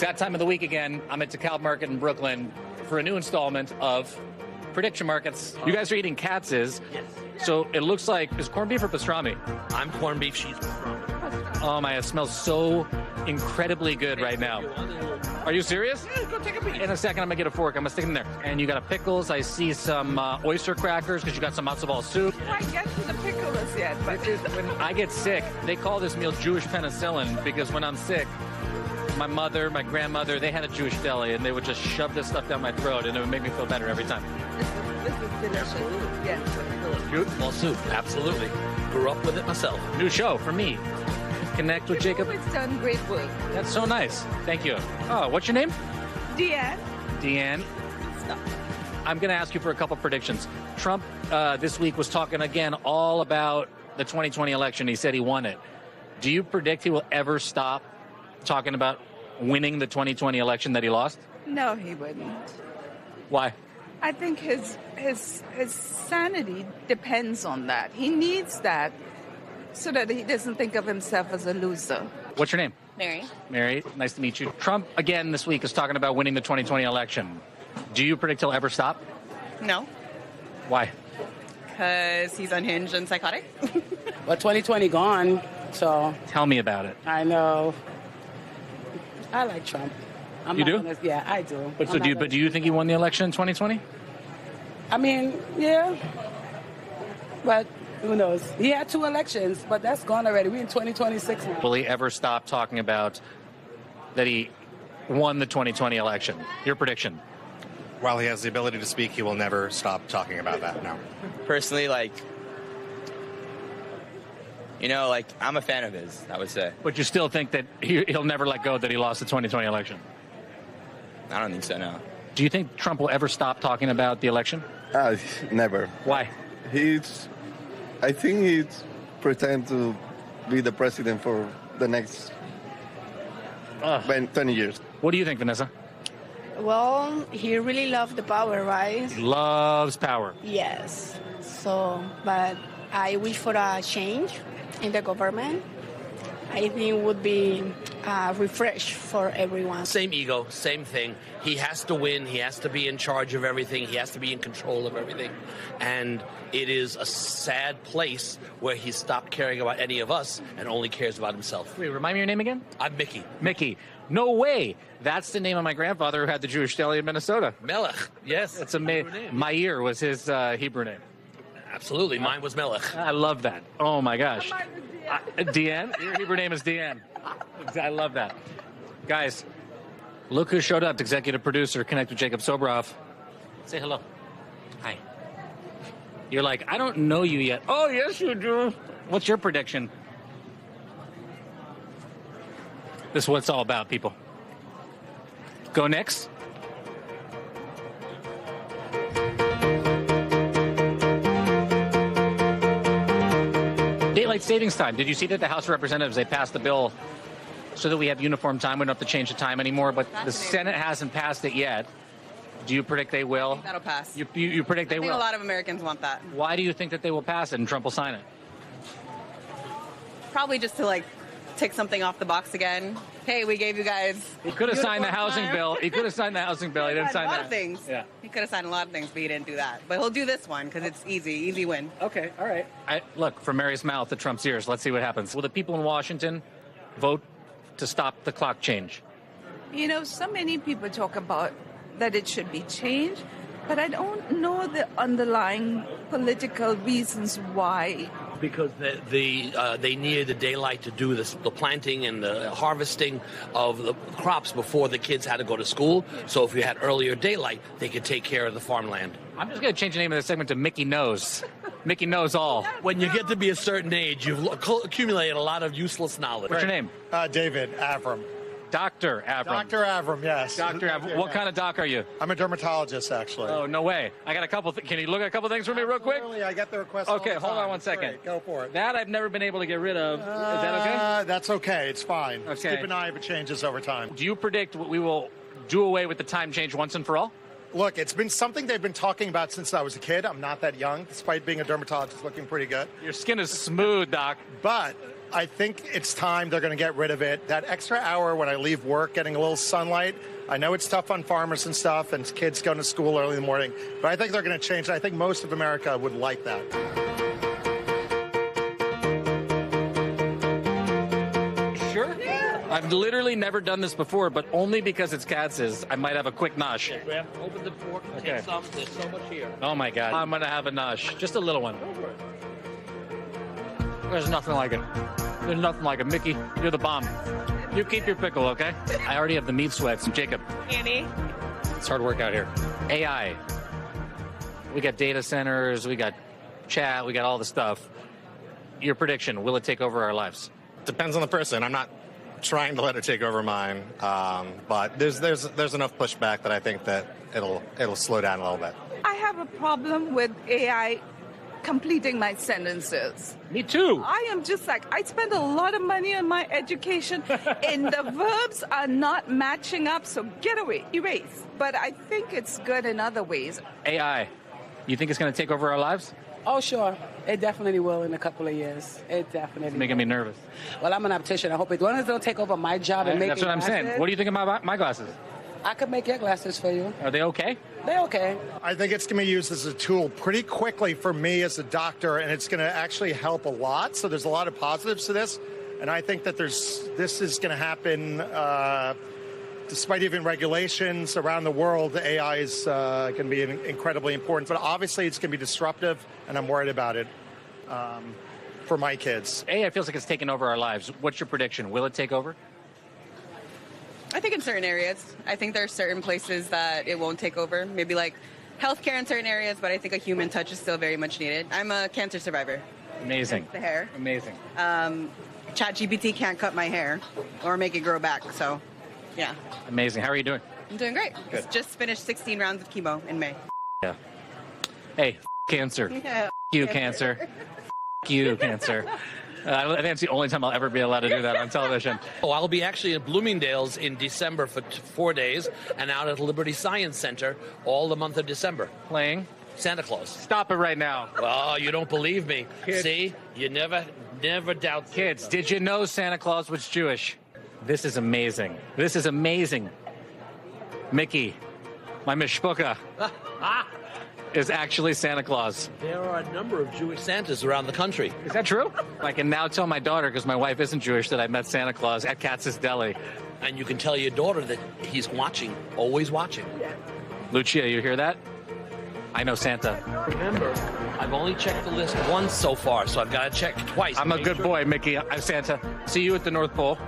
It's that time of the week again. I'm at DeKalb Market in Brooklyn for a new installment of Prediction Markets. You guys are eating Katz's. Yes. So it looks like, is corned beef or pastrami? I'm corned beef, she's pastrami. Oh my, it smells so incredibly good right now. Are you serious? Yeah, go take a peek. In a second, I'm gonna get a fork. I'm gonna stick them there. And you got a pickles. I see some oyster crackers because you got some matzo ball soup. I get to the pickles yet, but When I get sick, they call this meal Jewish penicillin because when I'm sick, my mother, my grandmother, they had a Jewish deli and they would just shove this stuff down my throat and it would make me feel better every time. this is delicious. Yes. Beautiful soup, absolutely. Grew up with it myself. New show for me. Connect with Jacob. You've always done great work. That's so nice. Thank you. Oh, what's your name? Deanne. Deanne. Stop. I'm going to ask you for a couple predictions. Trump this week was talking again all about the 2020 election. He said he won it. Do you predict he will ever stop talking about winning the 2020 election that he lost? No, he wouldn't. Why? I think his sanity depends on that. He needs that so that he doesn't think of himself as a loser. What's your name? Mary. Mary, nice to meet you. Trump again this week is talking about winning the 2020 election. Do you predict he'll ever stop? No, Why? because he's unhinged and psychotic. But 2020 gone, so Tell me about it. I know. I like Trump. I'm You not do? gonna- yeah, I do. But I'm so not do you, gonna- but do you think he won the election in 2020? I mean, yeah. But who knows? He had 2 elections, but that's gone already. We're in 2026 now. Will he ever stop talking about that he won the 2020 election? Your prediction. While he has the ability to speak, he will never stop talking about that. No. Personally, I'm a fan of his, I would say. But you still think that he'll never let go that he lost the 2020 election? I don't think so, no. Do you think Trump will ever stop talking about the election? Never. Why? I think he's pretend to be the president for the next 20 years. What do you think, Vanessa? Well, he really loved the power, right? He loves power. Yes. So, but I wish for a change in the government. I think it would be a refresh for everyone. Same ego, same thing. He has to win. He has to be in charge of everything. He has to be in control of everything. And it is a sad place where he stopped caring about any of us and only cares about himself. Wait, remind me your name again? I'm Mickey. Mickey. No way. That's the name of my grandfather who had the Jewish deli in Minnesota. Melech, yes. That's amazing. Meir was his Hebrew name. Absolutely. Mine was Melech. I love that. Oh, my gosh. Deanne? Your Hebrew name is Deanne. I love that. Guys, look who showed up. Executive producer, Connect with Jacob Sobroff. Say hello. Hi. You're like, I don't know you yet. Oh, yes, you do. What's your prediction? This is what it's all about, people. Go Knicks. Daylight savings time. Did you see that the House of Representatives, they passed the bill so that we have uniform time? We don't have to change the time anymore, but the Senate hasn't passed it yet. Do you predict they will? That'll pass. You predict they I think will? a lot of Americans want that. Why do you think that they will pass it and Trump will sign it? Probably just to tick something off the box again. Hey, we gave you guys. He could have signed the uniform housing time. bill. He could have signed the housing bill. He didn't sign a lot that. of things. Yeah. He could have signed a lot of things, but he didn't do that. But he'll do this one because it's easy win. Okay, all right. Look, from Mary's mouth to Trump's ears, let's see what happens. Will the people in Washington vote to stop the clock change? You know, so many people talk about that it should be changed, but I don't know the underlying political reasons why. Because they needed the daylight to do the planting and the harvesting of the crops before the kids had to go to school. So if you had earlier daylight, they could take care of the farmland. I'm just going to change the name of this segment to Mickey Knows. Mickey Knows All. When you get to be a certain age, you've accumulated a lot of useless knowledge. What's your name? David Avram. Dr. Avram. Dr. Avram, yes. Dr. Avram. What kind of doc are you? I'm a dermatologist, actually. Oh, no way. I got a couple. Can you look at a couple things for me real quick? Absolutely, I get the request. Okay, all the hold time. on one second. Great, go for it. That I've never been able to get rid of. Is that okay? That's okay. It's fine. Okay. Just keep an eye if it changes over time. Do you predict we will do away with the time change once and for all? Look, it's been something they've been talking about since I was a kid. I'm not that young, despite being a dermatologist looking pretty good. Your skin is smooth, Doc. But I think it's time they're going to get rid of it. That extra hour when I leave work, getting a little sunlight. I know it's tough on farmers and stuff, and kids going to school early in the morning, but I think they're going to change it. I think most of America would like that. Sure. I've literally never done this before, but only because it's Katz's, I might have a quick nosh. Grab, open the fork and Okay. take some. There's so much here. Oh my God. I'm going to have a nosh. Just a little one. There's nothing like it. There's nothing like it. Mickey, you're the bomb. You keep your pickle, okay? I already have the meat sweats. Jacob, Annie? it's hard work out here. AI. We got data centers, we got chat, we got all the stuff. Your prediction, will it take over our lives? Depends on the person. I'm not trying to let it take over mine, but there's enough pushback that I think that it'll slow down a little bit. I have a problem with AI completing my sentences. Me too. I am just like, I spend a lot of money on my education, and the verbs are not matching up, so get away, erase. But I think it's good in other ways. AI. You think it's going to take over our lives? Oh, sure. It definitely will in a couple of years. It definitely It's making me nervous. Well, I'm an optician. I hope it. As long as don't take over my job and make That's what I'm saying. What do you think about my glasses? I could make your glasses for you. Are they okay? They're okay. I think it's going to be used as a tool pretty quickly for me as a doctor, and it's going to actually help a lot. So there's a lot of positives to this, and I think that this is going to happen despite even regulations around the world. The AI is going to be incredibly important, but obviously it's going to be disruptive, and I'm worried about it for my kids. AI feels like it's taking over our lives. What's your prediction? Will it take over? I think in certain areas. I think there are certain places that it won't take over. Maybe like healthcare in certain areas, but I think a human touch is still very much needed. I'm a cancer survivor. Amazing. The hair. Amazing. ChatGPT can't cut my hair or make it grow back. So, yeah. Amazing. How are you doing? I'm doing great. Good. Just finished 16 rounds of chemo in May. Yeah. Hey, cancer. Yeah. You, cancer. You, cancer. I think that's the only time I'll ever be allowed to do that on television. Oh, I'll be actually at Bloomingdale's in December for 4 days and out at Liberty Science Center all the month of December. Playing Santa Claus. Stop it right now. Oh, you don't believe me. Kids. See? You never doubt. Kids, did you know Santa Claus was Jewish? This is amazing. This is amazing. Mickey, my mishpucha, is actually Santa Claus. There are a number of Jewish Santas around the country. Is that true? I can now tell my daughter, because my wife isn't Jewish, that I met Santa Claus at Katz's Deli. And you can tell your daughter that he's watching, always watching. Lucia, you hear that? I know Santa. Remember, I've only checked the list once so far, so I've got to check twice. I'm a good boy, Mickey. I'm Santa. See you at the North Pole.